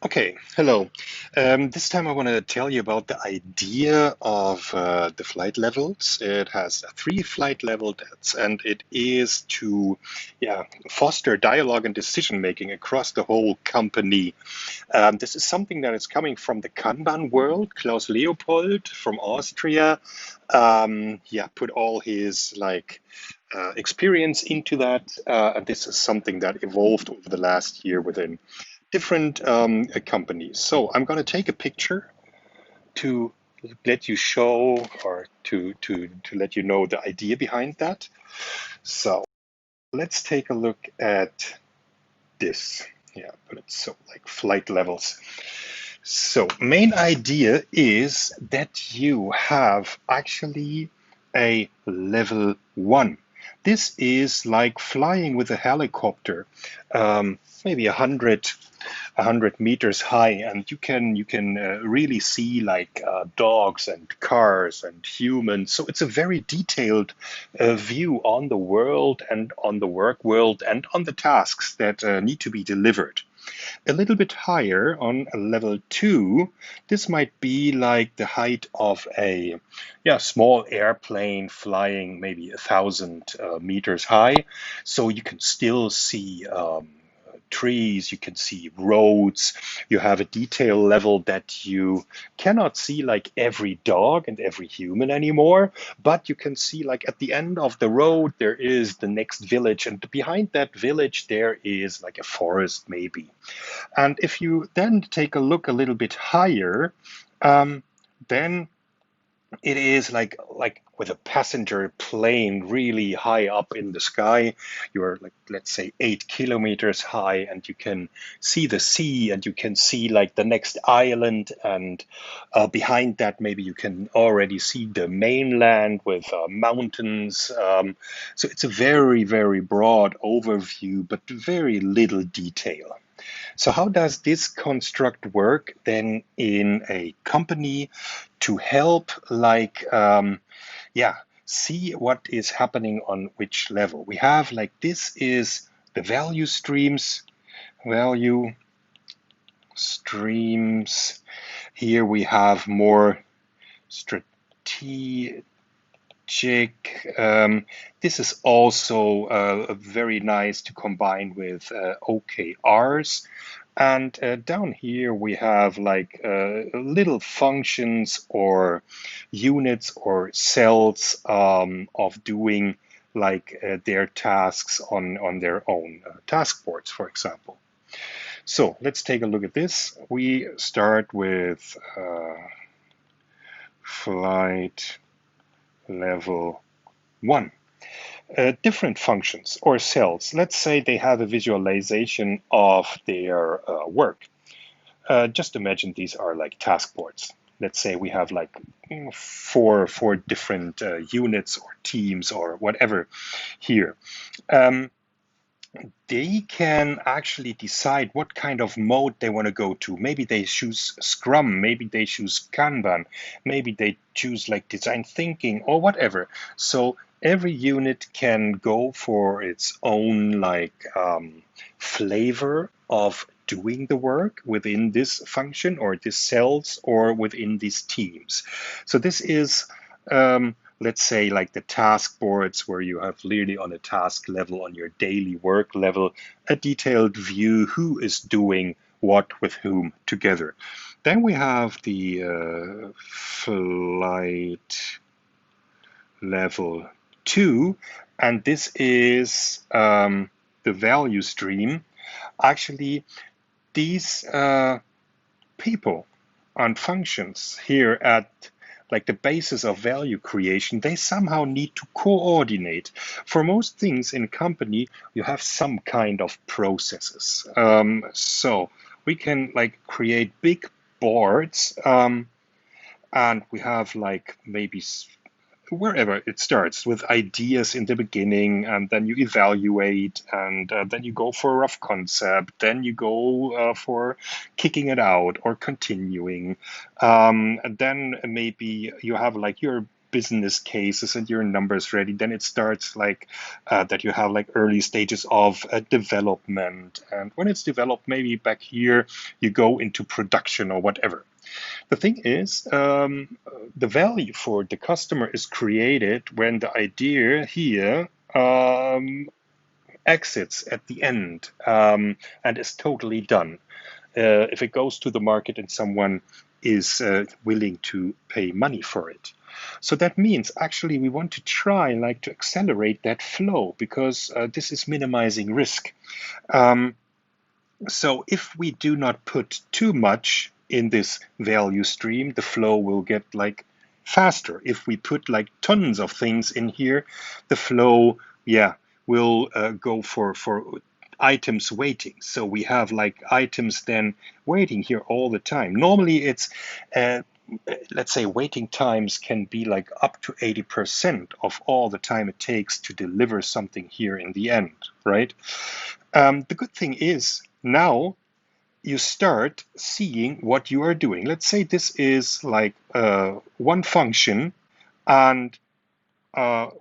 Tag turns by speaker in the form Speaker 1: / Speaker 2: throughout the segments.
Speaker 1: Okay, hello. This time I want to tell you about the idea of the flight levels. It has three flight levels, and it is to, foster dialogue and decision making across the whole company. This is something that is coming from the Kanban world. Klaus Leopold from Austria, put all his experience into that, and this is something that evolved over the last year within different companies. So I'm going to take a picture to let you show or to let you know the idea behind that. So let's take a look at this. Yeah, but it's so like flight levels. So main idea is that you have actually a level one. This is like flying with a helicopter, maybe 100 meters high, and you can really see dogs and cars and humans. So it's a very detailed view on the world and on the work world and on the tasks that need to be delivered. A little bit higher on level two, this might be like the height of a small airplane flying maybe 1,000 meters high. So you can still see trees, you can see roads, you have a detail level that you cannot see like every dog and every human anymore, but you can see like at the end of the road there is the next village, and behind that village there is like a forest maybe. And if you then take a look a little bit higher, then it is like with a passenger plane really high up in the sky. You're like, let's say, 8 kilometers high, and you can see the sea, and you can see like the next island, and behind that maybe you can already see the mainland with mountains. So it's a very, very broad overview, but very little detail. So how does this construct work then in a company to help see what is happening on which level? We have like this is the value streams. Here we have more strategic. This is also very nice to combine with OKRs. And down here we have like little functions or units or cells of doing their tasks on their own task boards, for example. So let's take a look at this. We start with flight level 1. Different functions or cells. Let's say they have a visualization of their work. Just imagine these are like task boards. Let's say we have like four different units or teams or whatever here. Um, they can actually decide what kind of mode they want to go to. Maybe they choose Scrum, maybe they choose Kanban, maybe they choose like design thinking or whatever. So every unit can go for its own flavor of doing the work within this function or these cells or within these teams. So this is let's say like the task boards where you have really on a task level, on your daily work level, a detailed view who is doing what with whom together. Then we have the flight level 2, and this is the value stream. Actually, these people and functions here at like the basis of value creation, they somehow need to coordinate. For most things in a company, you have some kind of processes. So we can like create big boards, and we have like maybe wherever it starts with ideas in the beginning, and then you evaluate, and then you go for a rough concept, then you go for kicking it out or continuing, and then maybe you have like your business cases and your numbers ready, then it starts like that you have like early stages of development. And when it's developed, maybe back here, you go into production or whatever. The thing is, the value for the customer is created when the idea here exits at the end and is totally done. If it goes to the market and someone is willing to pay money for it. So that means actually we want to try like to accelerate that flow because this is minimizing risk. Um, so if we do not put too much in this value stream, the flow will get like faster. If we put like tons of things in here, the flow, yeah, will go for items waiting. So we have like items then waiting here all the time. Normally it's uh, let's say waiting times can be like up to 80% of all the time it takes to deliver something here in the end, right? The good thing is now you start seeing what you are doing. Let's say this is like one function, and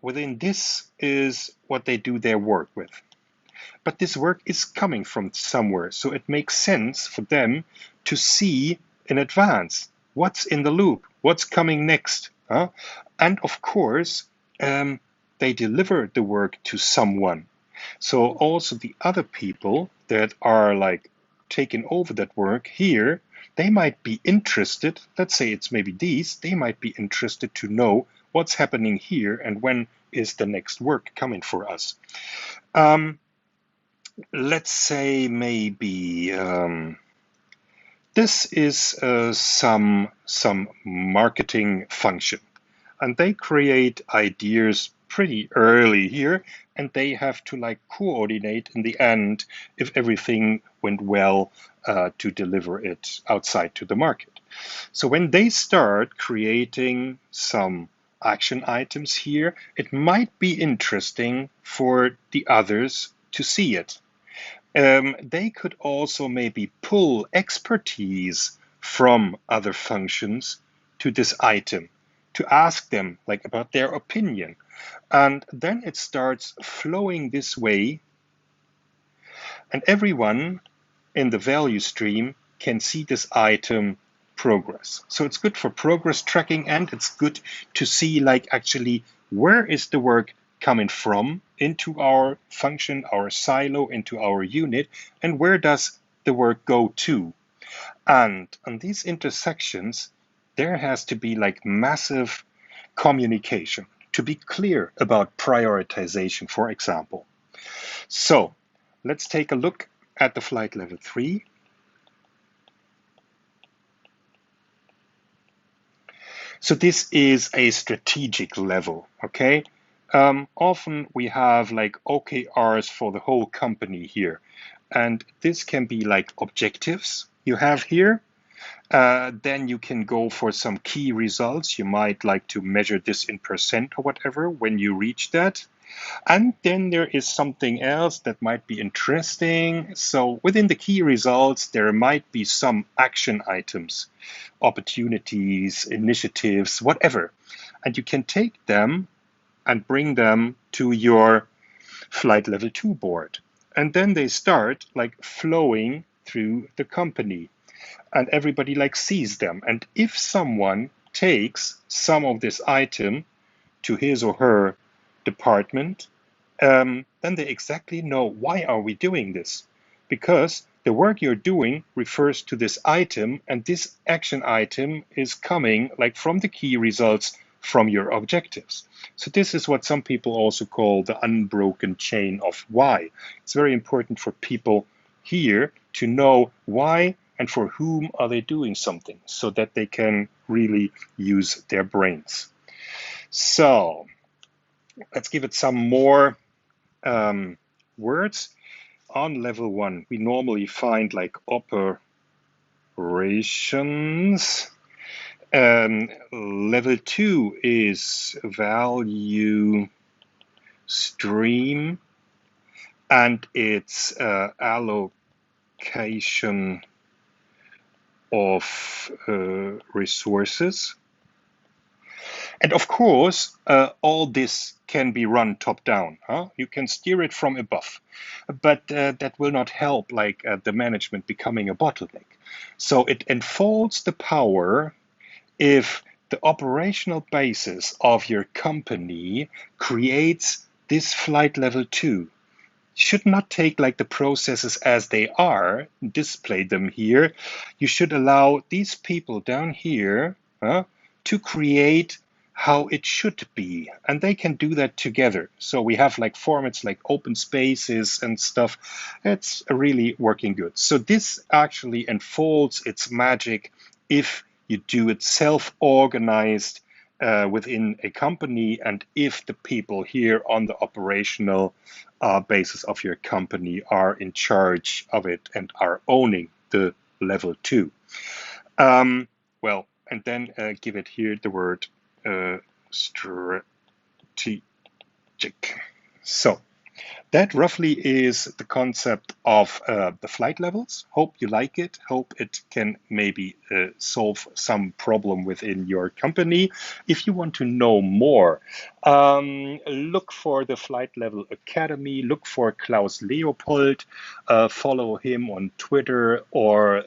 Speaker 1: within this is what they do their work with. But this work is coming from somewhere, so it makes sense for them to see in advance what's in the loop, what's coming next. Huh? And of course, they deliver the work to someone. So also the other people that are like taking over that work here, they might be interested, let's say it's maybe these, they might be interested to know what's happening here and when is the next work coming for us. Um, let's say maybe this is some marketing function, and they create ideas pretty early here, and they have to like coordinate in the end if everything went well to deliver it outside to the market. So when they start creating some action items here, it might be interesting for the others to see it. They could also maybe pull expertise from other functions to this item to ask them like about their opinion. And then it starts flowing this way, and everyone in the value stream can see this item progress. So it's good for progress tracking, and it's good to see like actually where is the work coming from into our function, our silo, into our unit, and where does the work go to. And on these intersections, there has to be like massive communication to be clear about prioritization, for example. So let's take a look at the flight level 3. So this is a strategic level, okay? Often we have like OKRs for the whole company here. And this can be like objectives you have here. Then you can go for some key results. You might like to measure this in percent or whatever when you reach that. And then there is something else that might be interesting. So within the key results, there might be some action items, opportunities, initiatives, whatever. And you can take them and bring them to your flight level 2 board. And then they start like flowing through the company and everybody like sees them. And if someone takes some of this item to his or her department, then they exactly know why are we doing this, because the work you're doing refers to this item, and this action item is coming like from the key results from your objectives. So this is what some people also call the unbroken chain of why. It's very important for people here to know why and for whom are they doing something so that they can really use their brains. So let's give it some more words. On level 1, we normally find like operations. Level 2 is value stream, and it's allocation of resources. And of course, all this can be run top down. Huh? You can steer it from above, but that will not help like the management becoming a bottleneck. So it enfolds the power if the operational basis of your company creates this flight level 2. Should not take like the processes as they are, display them here. You should allow these people down here to create how it should be. And they can do that together. So we have like formats like open spaces and stuff. It's really working good. So this actually unfolds its magic if you do it self-organized within a company, and if the people here on the operational basis of your company are in charge of it and are owning the level 2. Um, well, and then give it here the word strategic. So that roughly is the concept of the flight levels. Hope you like it. Hope it can maybe solve some problem within your company. If you want to know more, look for the Flight Level Academy. Look for Klaus Leopold. Follow him on Twitter, or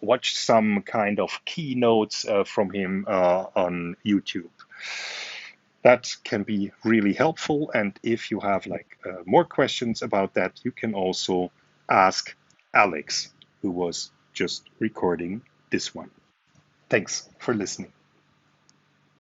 Speaker 1: watch some kind of keynotes from him on YouTube. That can be really helpful. And if you have like more questions about that, you can also ask Alex, who was just recording this one. Thanks for listening.